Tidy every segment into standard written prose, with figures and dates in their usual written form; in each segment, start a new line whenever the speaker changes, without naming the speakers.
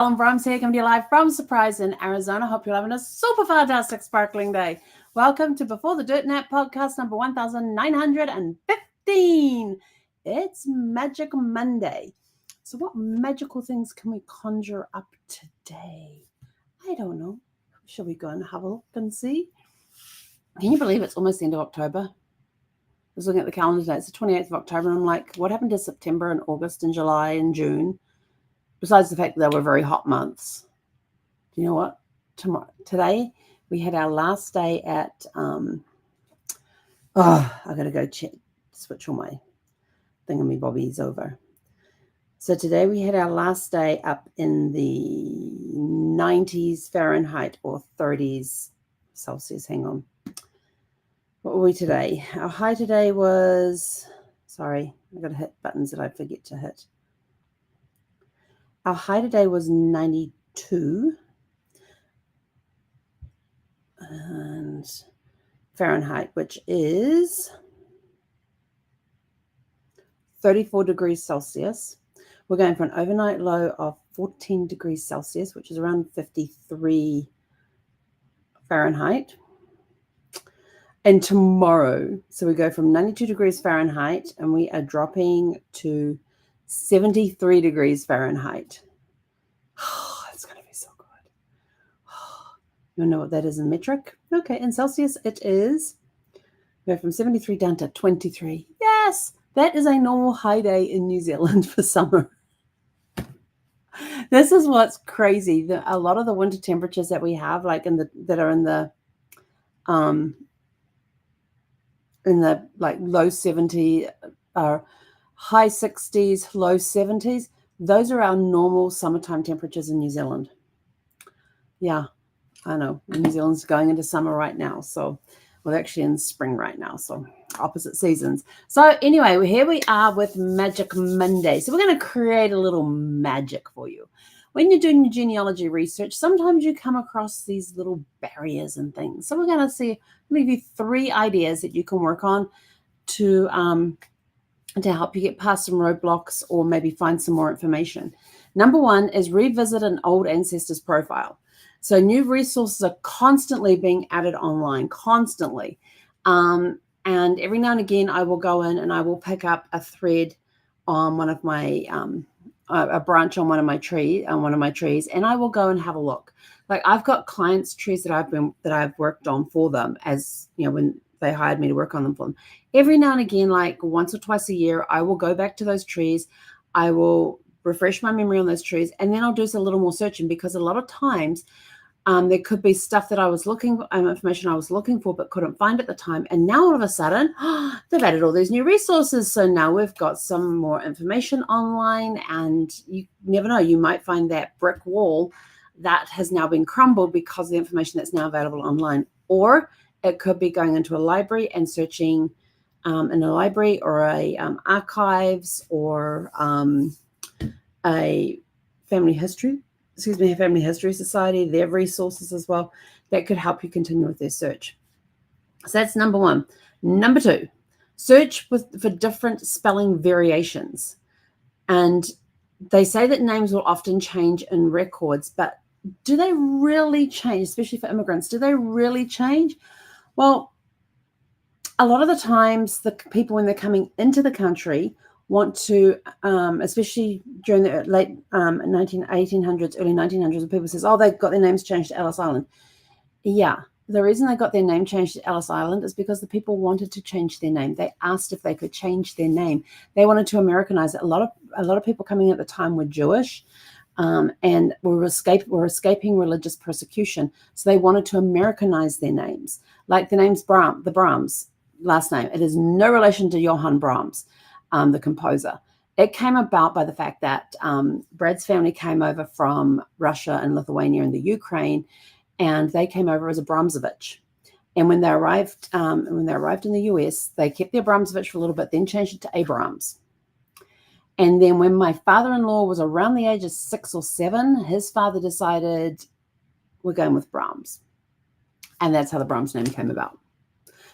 I'm Brahms here, coming to you live from Surprise in Arizona. Hope you're having a super fantastic, sparkling day. Welcome to Before the Dirt Nap podcast number 1915. It's Magic Monday. So, what magical things can we conjure up today? I don't know. Shall we go and have a look and see? Can you believe it's almost the end of October? I was looking at the calendar today. It's the 28th of October, and I'm like, what happened to September and August and July and June? Besides the fact that they were very hot months. Do you know what? Today we had our last day at, I got to go switch all my thingamybobbies over. So today we had our last day up in the 90s Fahrenheit or 30s Celsius. Hang on. What were we today? Our high today was, sorry, I got to hit buttons that I forget to hit. Our high today was 92 and Fahrenheit, which is 34 degrees Celsius. We're going for an overnight low of 14 degrees Celsius, which is around 53 Fahrenheit. And tomorrow, so we go from 92 degrees Fahrenheit and we are dropping to 73 degrees Fahrenheit. Oh, it's going to be so good. Oh, you know what that is in metric? Okay, in Celsius it is. We go from 73 down to 23. Yes, that is a normal high day in New Zealand for summer. This is what's crazy. A lot of the winter temperatures that we have, like that are in the like low 70s, high 60s, low 70s. Those are our normal summertime temperatures in New Zealand. Yeah, I know. New Zealand's going into summer right now. So we're actually in spring right now. So opposite seasons. So anyway, here we are with Magic Monday. So we're going to create a little magic for you. When you're doing your genealogy research, sometimes you come across these little barriers and things. So we're going to see, maybe 3 ideas that you can work on to help you get past some roadblocks or maybe find some more information. Number 1 is revisit an old ancestor's profile. So new resources are constantly being added online, constantly. And every now and again, I will go in and I will pick up a thread on one of my, a branch on one of my trees, and I will go and have a look. Like I've got clients' trees that I've worked on for them, as you know, when they hired me to work on them for them. Every now and again, like once or twice a year, I will go back to those trees. I will refresh my memory on those trees, and then I'll do a little more searching, because a lot of times there could be stuff that I was information I was looking for but couldn't find at the time. And now all of a sudden, they've added all these new resources. So now we've got some more information online, and you never know, you might find that brick wall that has now been crumbled because of the information that's now available online. Or it could be going into a library and searching in a library or a archives or a family history society. They have resources as well that could help you continue with their search. So that's number 1. Number 2, search for different spelling variations. And they say that names will often change in records, but do they really change, especially for immigrants? Do they really change? Well, a lot of the times the people, when they're coming into the country, want to, especially during the late 1800s, early 1900s, people says, they've got their names changed to Ellis Island. Yeah, the reason they got their name changed to Ellis Island is because the people wanted to change their name. They asked if they could change their name. They wanted to Americanize it. A lot of people coming in at the time were Jewish, and were escaping religious persecution. So they wanted to Americanize their names, like the name's the Brahms last name. It is no relation to Johann Brahms, the composer. It came about by the fact that Brad's family came over from Russia and Lithuania and the Ukraine, and they came over as a Brahmsovich. And when they arrived in the US, they kept their Brahmsovich for a little bit, then changed it to Abrams. And then when my father-in-law was around the age of 6 or 7, his father decided, we're going with Brahms. And that's how the Brahms name came about.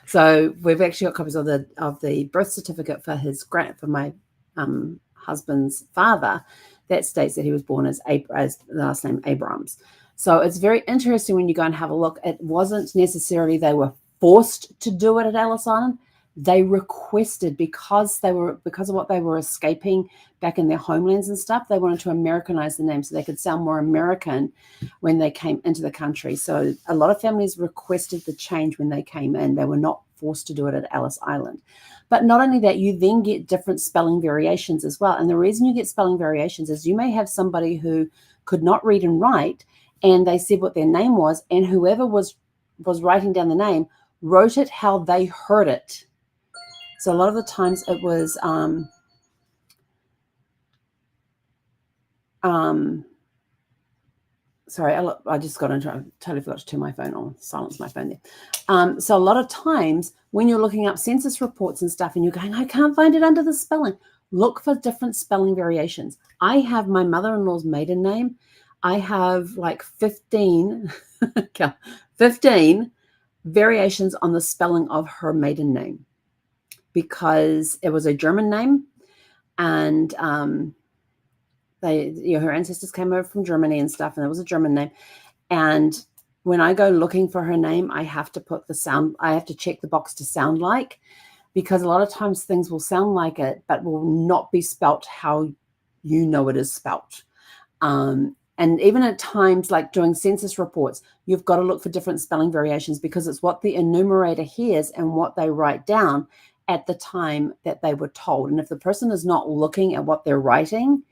So we've actually got copies of the birth certificate for my husband's father that states that he was born as the last name Abrams. So it's very interesting when you go and have a look. It wasn't necessarily they were forced to do it at Ellis Island. They requested because of what they were escaping back in their homelands and stuff. They wanted to Americanize the name so they could sound more American when they came into the country. So a lot of families requested the change when they came in. They were not forced to do it at Ellis Island. But not only that, you then get different spelling variations as well. And the reason you get spelling variations is you may have somebody who could not read and write, and they said what their name was, and whoever was writing down the name wrote it how they heard it. So a lot of the times it was sorry, I just got into, I totally forgot to turn my phone on, silence my phone there. So a lot of times when you're looking up census reports and stuff and you're going, I can't find it under the spelling, look for different spelling variations. I have my mother-in-law's maiden name. I have like 15 variations on the spelling of her maiden name because it was a German name, and her ancestors came over from Germany and stuff, and it was a German name. And when I go looking for her name, I have to put I have to check the box to sound like, because a lot of times things will sound like it, but will not be spelt how you know it is spelt. And even at times, like doing census reports, you've got to look for different spelling variations because it's what the enumerator hears and what they write down at the time that they were told. And if the person is not looking at what they're writing,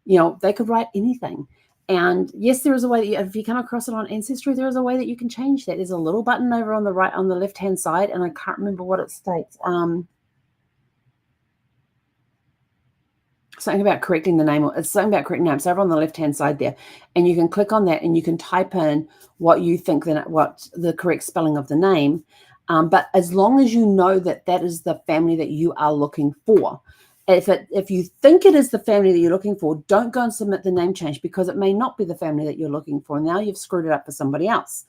they could write anything. And yes, there is a way that if you come across it on Ancestry, there is a way that you can change that. There's a little button over on the left-hand side, and I can't remember what it states. Something about correcting the name. It's something about correcting names. It's over on the left-hand side there. And you can click on that and you can type in what you think what the correct spelling of the name. But as long as you know that is the family that you are looking for. If you think it is the family that you're looking for, don't go and submit the name change because it may not be the family that you're looking for. Now you've screwed it up for somebody else.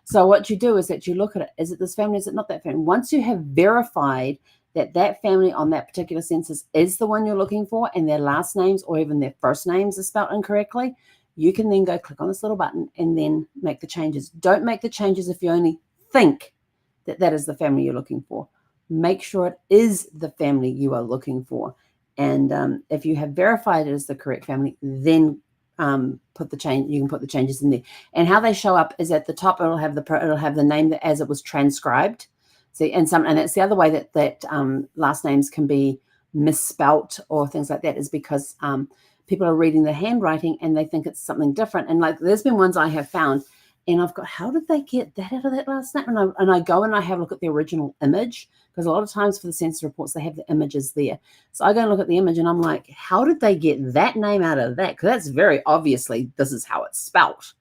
So what you do is that you look at it. Is it this family? Is it not that family? Once you have verified that family on that particular census is the one you're looking for and their last names or even their first names are spelled incorrectly, you can then go click on this little button and then make the changes. Don't make the changes if you only think that is the family you're looking for. Make sure it is the family you are looking for. And if you have verified it as the correct family, then put the change. You can put the changes in there. And how they show up is at the top. It'll have the name as it was transcribed. See, and that's the other way that last names can be misspelt or things like that is because people are reading the handwriting and they think it's something different. And like there's been ones I have found, and I've got, how did they get that out of that last name? And I go and I have a look at the original image because a lot of times for the census reports they have the images there. So I go and look at the image and I'm like, how did they get that name out of that? Because that's very obviously this is how it's spelt.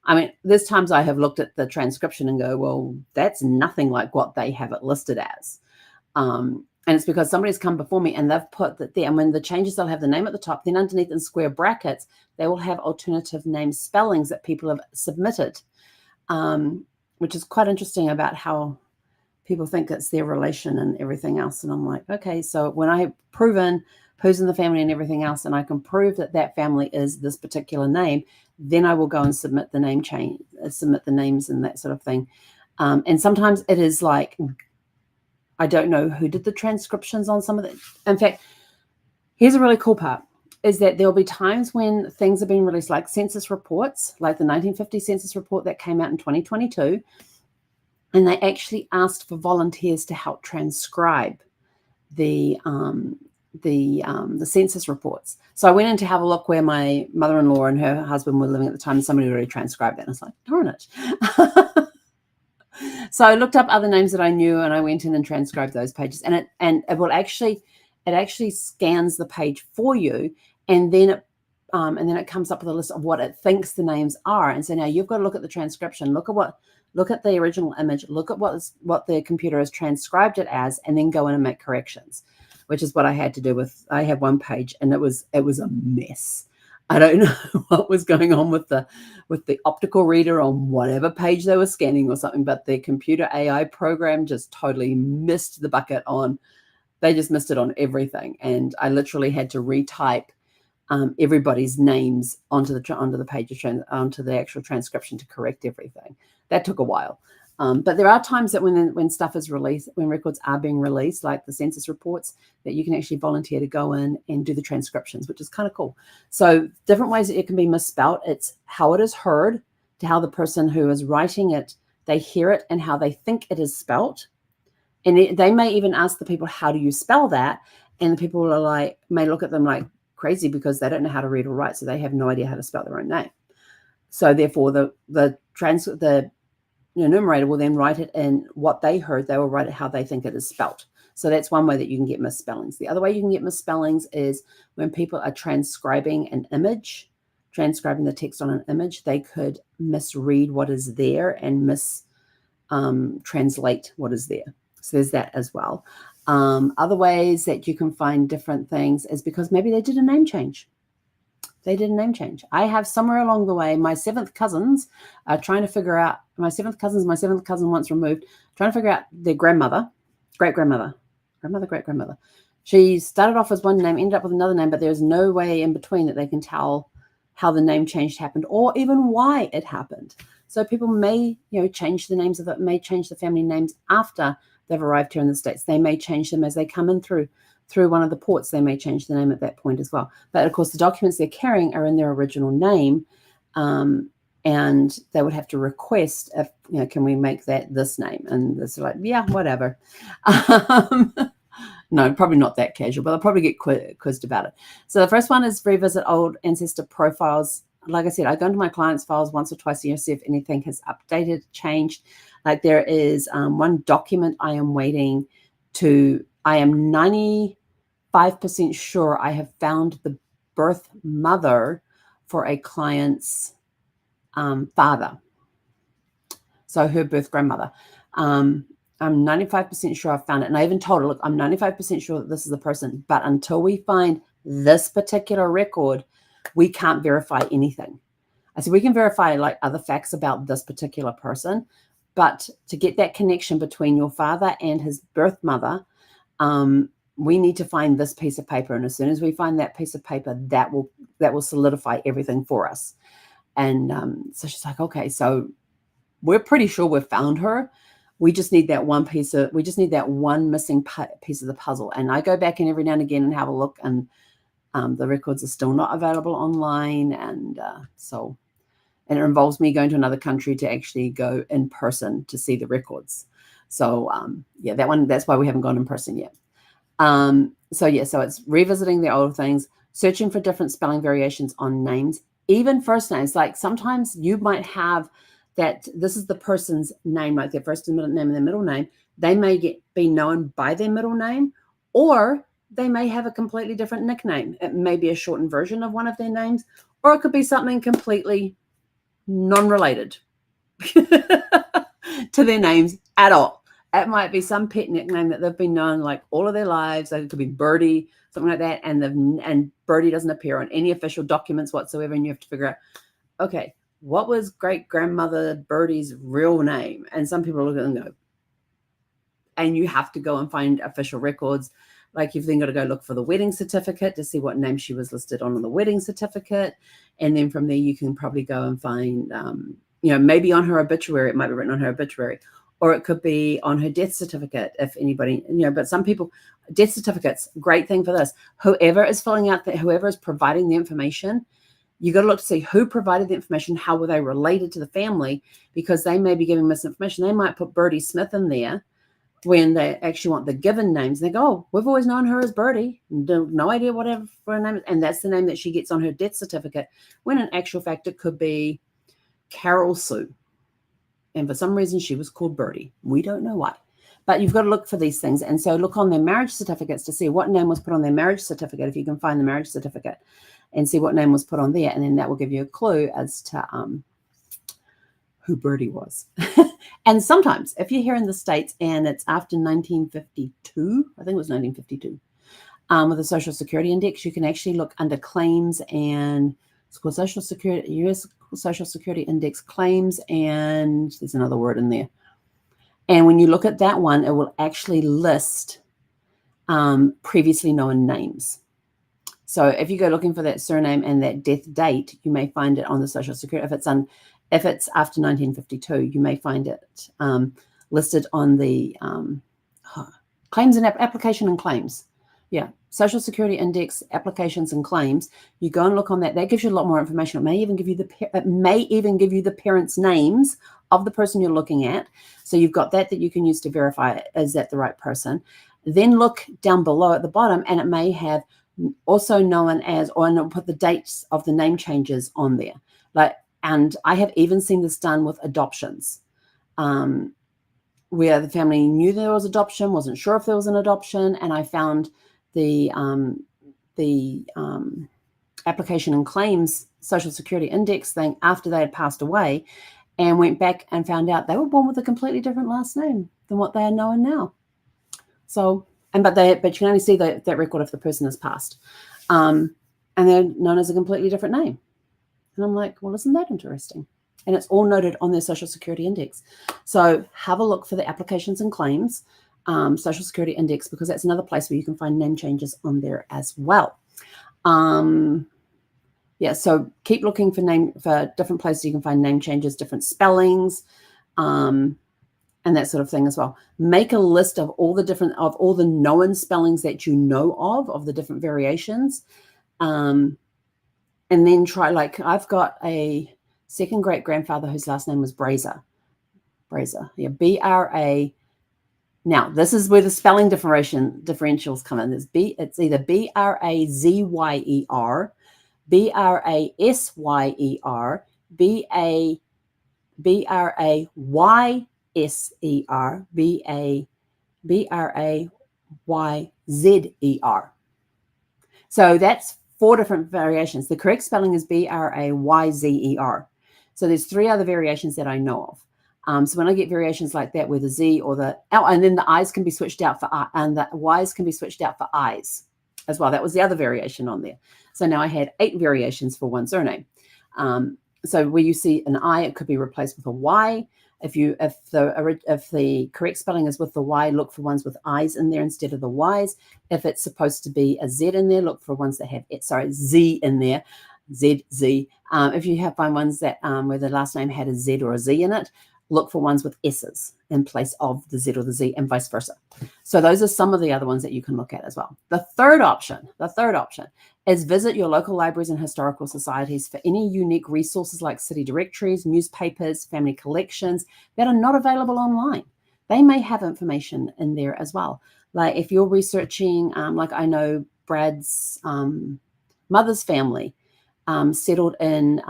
I mean, there's times I have looked at the transcription and go, well, that's nothing like what they have it listed as. And it's because somebody's come before me and they've put that there. And when the changes, they'll have the name at the top. Then underneath in square brackets, they will have alternative name spellings that people have submitted, which is quite interesting about how people think it's their relation and everything else. And I'm like, okay, so when I have proven who's in the family and everything else, and I can prove that family is this particular name, then I will go and submit the name change, submit the names and that sort of thing. And sometimes it is like, I don't know who did the transcriptions on some of it. In fact, here's a really cool part, is that there'll be times when things are being released, like census reports, like the 1950 census report that came out in 2022, and they actually asked for volunteers to help transcribe the census reports. So I went in to have a look where my mother-in-law and her husband were living at the time, and somebody already transcribed that. And I was like, darn it. So I looked up other names that I knew and I went in and transcribed those pages, and it will actually, scans the page for you, and then it comes up with a list of what it thinks the names are. And so now you've got to look at the transcription, look at the original image, look at what the computer has transcribed it as, and then go in and make corrections, which is what I had to do I had one page and it was a mess. I don't know what was going on with the optical reader on whatever page they were scanning or something, but the computer AI program just totally missed the bucket they just missed it on everything. And I literally had to retype everybody's names onto the page onto the actual transcription to correct everything. That took a while. But there are times that when stuff is released, when records are being released, like the census reports, that you can actually volunteer to go in and do the transcriptions, which is kind of cool. So different ways that it can be misspelt. It's how it is heard, to how the person who is writing it, they hear it and how they think it is spelt. And they may even ask the people, how do you spell that? And the people are like, may look at them like crazy because they don't know how to read or write. So they have no idea how to spell their own name. So therefore the enumerator will then write it in what they heard. They will write it how they think it is spelt. So that's one way that you can get misspellings. The other way you can get misspellings is when people are transcribing an image, transcribing the text on an image, they could misread what is there and translate what is there. So there's that as well. Other ways that you can find different things is because maybe they did a name change. They did a name change. I have somewhere along the way, my seventh cousins are trying to figure out, my seventh cousin once removed, trying to figure out their grandmother. She started off as one name, ended up with another name, but there's no way in between that they can tell how the name change happened or even why it happened. So people may, change the names of it, may change the family names after they've arrived here in the States. They may change them as they come in through one of the ports. They may change the name at that point as well. But of course, the documents they're carrying are in their original name. And they would have to request, if, can we make that this name? And it's like, yeah, whatever. No, probably not that casual, but they'll probably get quizzed about it. So the first one is revisit old ancestor profiles. Like I said, I go into my clients' files once or twice a year, see if anything has updated, changed. Like there is one document I am waiting to, I am 95% sure I have found the birth mother for a client's father. So her birth grandmother. I'm 95% sure I've found it. And I even told her, look, I'm 95% sure that this is the person. But until we find this particular record, we can't verify anything. I said, we can verify like other facts about this particular person. But to get that connection between your father and his birth mother, we need to find this piece of paper. And as soon as we find that piece of paper, that will solidify everything for us. And so she's like, okay, so we're pretty sure we've found her. We just need that one missing piece of the puzzle. And I go back in every now and again and have a look, and the records are still not available online. And and it involves me going to another country to actually go in person to see the records. So yeah, that's why we haven't gone in person yet. So it's revisiting the old things, searching for different spelling variations on names, even first names. Like sometimes you might have that this is the person's name, like their first and middle name and their middle name. They may be known by their middle name, or they may have a completely different nickname. It may be a shortened version of one of their names, or it could be something completely non-related to their names at all. It might be some pet nickname that they've been known like all of their lives. It could be Birdie, something like that. And Birdie doesn't appear on any official documents whatsoever. And you have to figure out, okay, what was great grandmother Birdie's real name? And some people look at it and go, and you have to go and find official records. Like you've then got to go look for the wedding certificate to see what name she was listed on the wedding certificate. And then from there, you can probably go and find, maybe on her obituary, it might be written on her obituary, or it could be on her death certificate. If anybody, but some people, death certificates, great thing for this. Whoever is filling out whoever is providing the information, you got to look to see who provided the information, how were they related to the family, because they may be giving misinformation. They might put Birdie Smith in there when they actually want the given names. They go, oh, we've always known her as Birdie. No idea whatever her name is. And that's the name that she gets on her death certificate, when in actual fact, it could be Carol Sue. And for some reason, she was called Birdie. We don't know why. But you've got to look for these things. And so look on their marriage certificates to see what name was put on their marriage certificate, if you can find the marriage certificate, and see what name was put on there. And then that will give you a clue as to who Birdie was. And sometimes if you're here in the States and it's after 1952, I think it was 1952, with the Social Security Index, you can actually look under claims, and it's called Social Security, U.S. Social Security Index claims, and there's another word in there. And when you look at that one, it will actually list previously known names. So if you go looking for that surname and that death date, you may find it on the Social Security. If it's after 1952, you may find it listed on the claims and application and claims. Yeah, Social Security Index applications and claims. You go and look on that. That gives you a lot more information. It may even give you the parents' names of the person you're looking at. So you've got that you can use to verify, is that the right person? Then look down below at the bottom, and it may have also known as, or it'll put the dates of the name changes on there. And I have even seen this done with adoptions, where the family knew there was adoption, wasn't sure if there was an adoption, and I found the application and claims Social Security Index thing after they had passed away, and went back and found out they were born with a completely different last name than what they are known now. So, but you can only see that record if the person has passed, and they're known as a completely different name. And I'm like, well, isn't that interesting? And it's all noted on their Social Security Index. So have a look for the applications and claims Social Security Index, because that's another place where you can find name changes on there as well. Yeah, so keep looking for different places you can find name changes, different spellings, and that sort of thing as well. Make a list of all the known spellings that you know of the different variations. And then try, like, I've got a second great grandfather whose last name was Brazier. Yeah, B-R-A. Now, this is where the spelling differentials come in. It's either B-R-A-Z-Y-E-R, B-R-A-S-Y-E-R, B-R-A-Y-S-E-R, B-R-A-Y-Z-E-R. So that's 4 different variations. The correct spelling is B-R-A-Y-Z-E-R. So there's 3 other variations that I know of. So when I get variations like that where the Z or the L, and then the I's can be switched out for I, and the Y's can be switched out for I's as well. That was the other variation on there. So now I had 8 variations for one surname. So where you see an I, it could be replaced with a Y. If the correct spelling is with the Y, look for ones with I's in there instead of the Y's. If it's supposed to be a Z in there, look for ones that have Z in there, Z. If you find ones that where the last name had a Z or a Z in it, look for ones with S's in place of the Z or the Z, and vice versa. So those are some of the other ones that you can look at as well. The third option is visit your local libraries and historical societies for any unique resources like city directories, newspapers, family collections that are not available online. They may have information in there as well. Like if you're researching, like I know Brad's mother's family settled in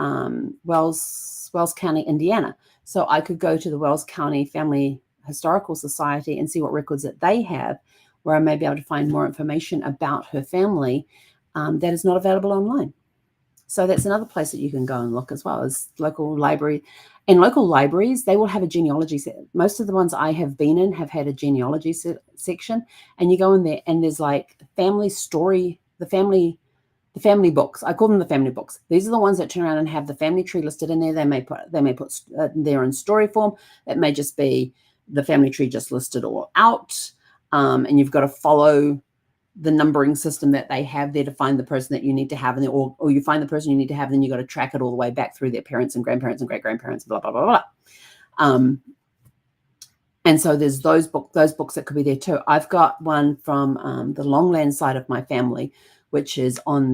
Wells County, Indiana. So I could go to the Wells County Family Historical Society and see what records that they have, where I may be able to find more information about her family that is not available online. So that's another place that you can go and look as well, as local library. In local libraries, they will have a genealogy set. Most of the ones I have been in have had a genealogy section, and you go in there and there's like family story, the family books. I call them the family books. These are the ones that turn around and have the family tree listed in there. They may put there in story form. It may just be the family tree just listed all out, and you've got to follow the numbering system that they have there to find the person that you need to have, and or you find the person you need to have, and then you got to track it all the way back through their parents and grandparents and great grandparents, blah blah blah blah. And so there's those books that could be there too. I've got one from the Longland side of my family, which is on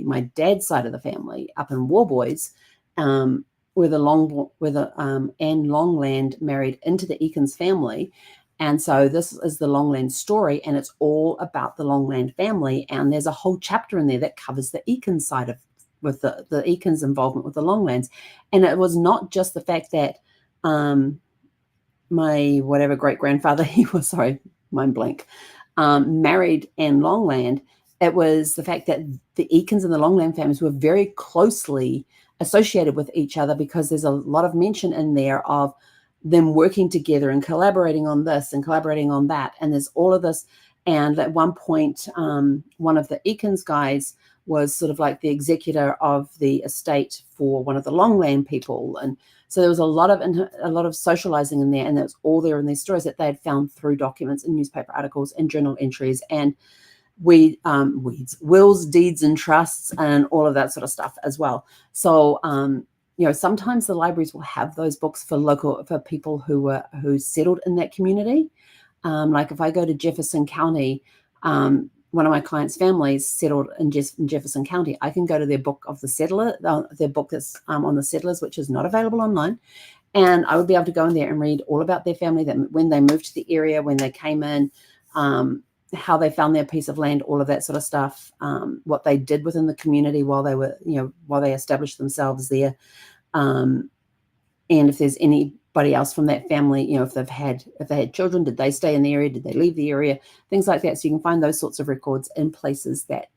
my dad's side of the family up in Warboys, where Anne Longland married into the Eakins family. And so this is the Longland story, and it's all about the Longland family. And there's a whole chapter in there that covers the Eakins side with the Eakins involvement with the Longlands. And it was not just the fact that my whatever great-grandfather he was, sorry, mind blank, married Anne Longland. It was the fact that the Eakins and the Longland families were very closely associated with each other, because there's a lot of mention in there of them working together and collaborating on this and collaborating on that. And there's all of this. And at one point, one of the Eakins guys was sort of like the executor of the estate for one of the Longland people. And so there was a lot of socializing in there, and that was all there in these stories that they had found through documents and newspaper articles and journal entries. And wills, deeds, and trusts, and all of that sort of stuff as well. So, sometimes the libraries will have those books for people who settled in that community. Like if I go to Jefferson County, one of my clients' families settled in Jefferson County. I can go to their book of the settler, their book that's on the settlers, which is not available online. And I would be able to go in there and read all about their family, that when they moved to the area, when they came in, how they found their piece of land, all of that sort of stuff, what they did within the community while they established themselves there. And if there's anybody else from that family, if they had children, did they stay in the area? Did they leave the area? Things like that. So you can find those sorts of records in places that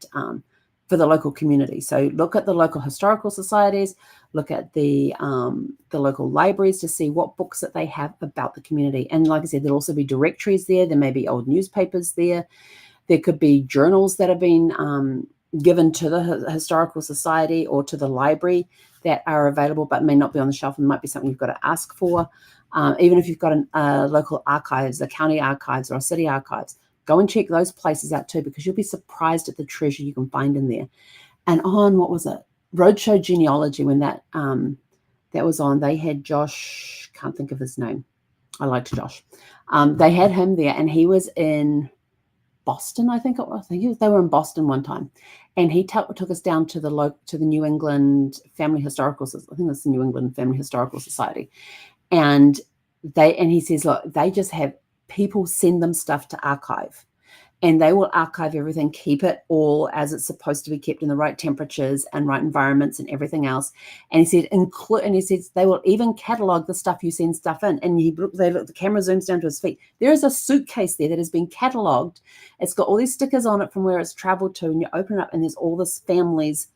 for the local community. So look at the local historical societies, look at the local libraries to see what books that they have about the community. And like I said, there'll also be directories there. There may be old newspapers there. There could be journals that have been given to the historical society or to the library that are available but may not be on the shelf and might be something you've got to ask for. Even if you've got a local archives, a county archives or a city archives, go and check those places out too, because you'll be surprised at the treasure you can find in there. And on, what was it? Roadshow Genealogy, when that was on, they had Josh, can't think of his name. I liked Josh. They had him there, and he was in Boston, I think it was. They were in Boston one time, and he took us down to the New England Family Historical. I think that's the New England Family Historical Society, and he says, look, they just have people send them stuff to archive, and they will archive everything, keep it all as it's supposed to be kept in the right temperatures and right environments and everything else. And he says they will even catalog the stuff you send stuff in. And the camera zooms down to his feet. There is a suitcase there that has been cataloged. It's got all these stickers on it from where it's traveled to, and you open it up and there's all this family's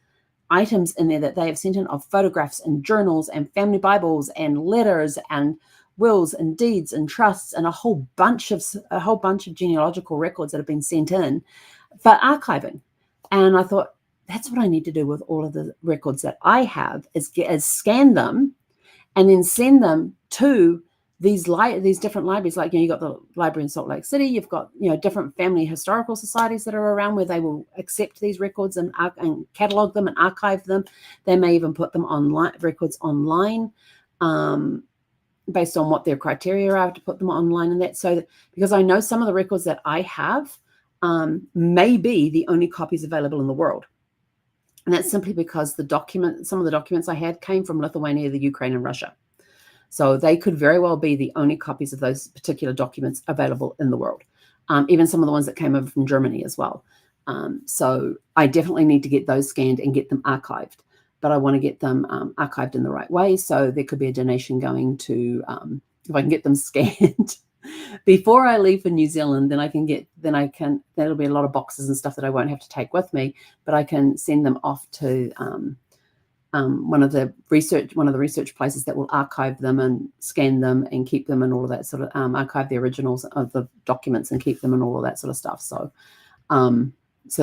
items in there that they have sent in, of photographs and journals and family Bibles and letters and wills and deeds and trusts and a whole bunch of genealogical records that have been sent in for archiving. And I thought, that's what I need to do with all of the records that I have, is scan them and then send them to these different libraries. Like, you got the library in Salt Lake City, you've got different family historical societies that are around where they will accept these records and catalog them and archive them. They may even put them records online, based on what their criteria are to put them online and that. So because I know some of the records that I have may be the only copies available in the world. And that's simply because some of the documents I had came from Lithuania, the Ukraine, and Russia. So they could very well be the only copies of those particular documents available in the world. Even some of the ones that came over from Germany as well. So I definitely need to get those scanned and get them archived. But I want to get them archived in the right way. So there could be a donation going to, if I can get them scanned before I leave for New Zealand, then there'll be a lot of boxes and stuff that I won't have to take with me, but I can send them off to one of the research places that will archive them and scan them and keep them and all of that sort of, archive the originals of the documents and keep them and all of that sort of stuff. So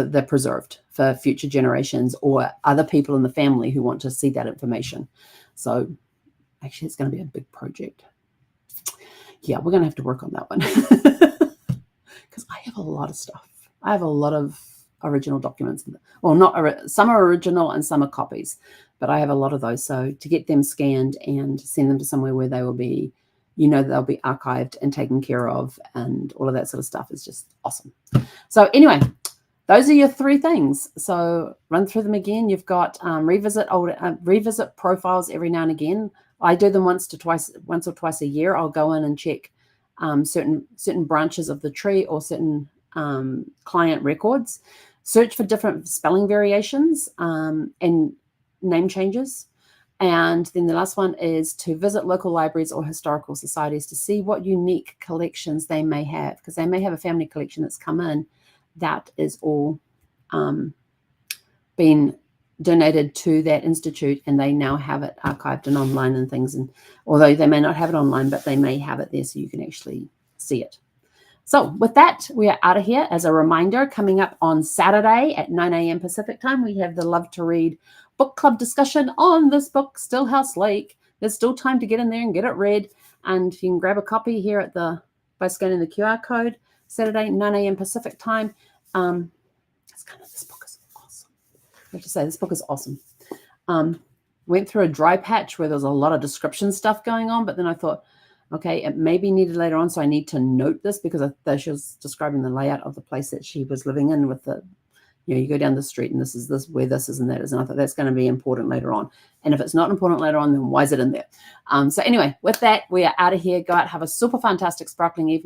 they're preserved for future generations or other people in the family who want to see that information. So actually, it's going to be a big project. Yeah, we're going to have to work on that one because I have a lot of stuff. I have a lot of original documents. Well, some are original and some are copies, but I have a lot of those. So to get them scanned and send them to somewhere where they will be, they'll be archived and taken care of, and all of that sort of stuff is just awesome. So anyway, those are your 3 things. So run through them again. You've got revisit profiles every now and again. I do them once or twice a year. I'll go in and check certain branches of the tree or certain client records. Search for different spelling variations and name changes. And then the last one is to visit local libraries or historical societies to see what unique collections they may have, because they may have a family collection that's come in that is all been donated to that institute, and they now have it archived and online and things. And although they may not have it online, but they may have it there so you can actually see it. So with that, we are out of here. As a reminder, coming up on Saturday at 9 a.m. Pacific time, we have the Love to Read book club discussion on this book, Stillhouse Lake. There's still time to get in there and get it read. And you can grab a copy here by scanning the QR code, Saturday, 9 a.m. Pacific time. this book is awesome. I have to say, this book is awesome. Went through a dry patch where there was a lot of description stuff going on, but then I thought, okay, it may be needed later on, so I need to note this because she was describing the layout of the place that she was living in with the, you go down the street and this is where this is and that is, and I thought that's going to be important later on. And if it's not important later on, then why is it in there? So anyway, with that, we are out of here. Go out, have a super fantastic sparkling evening.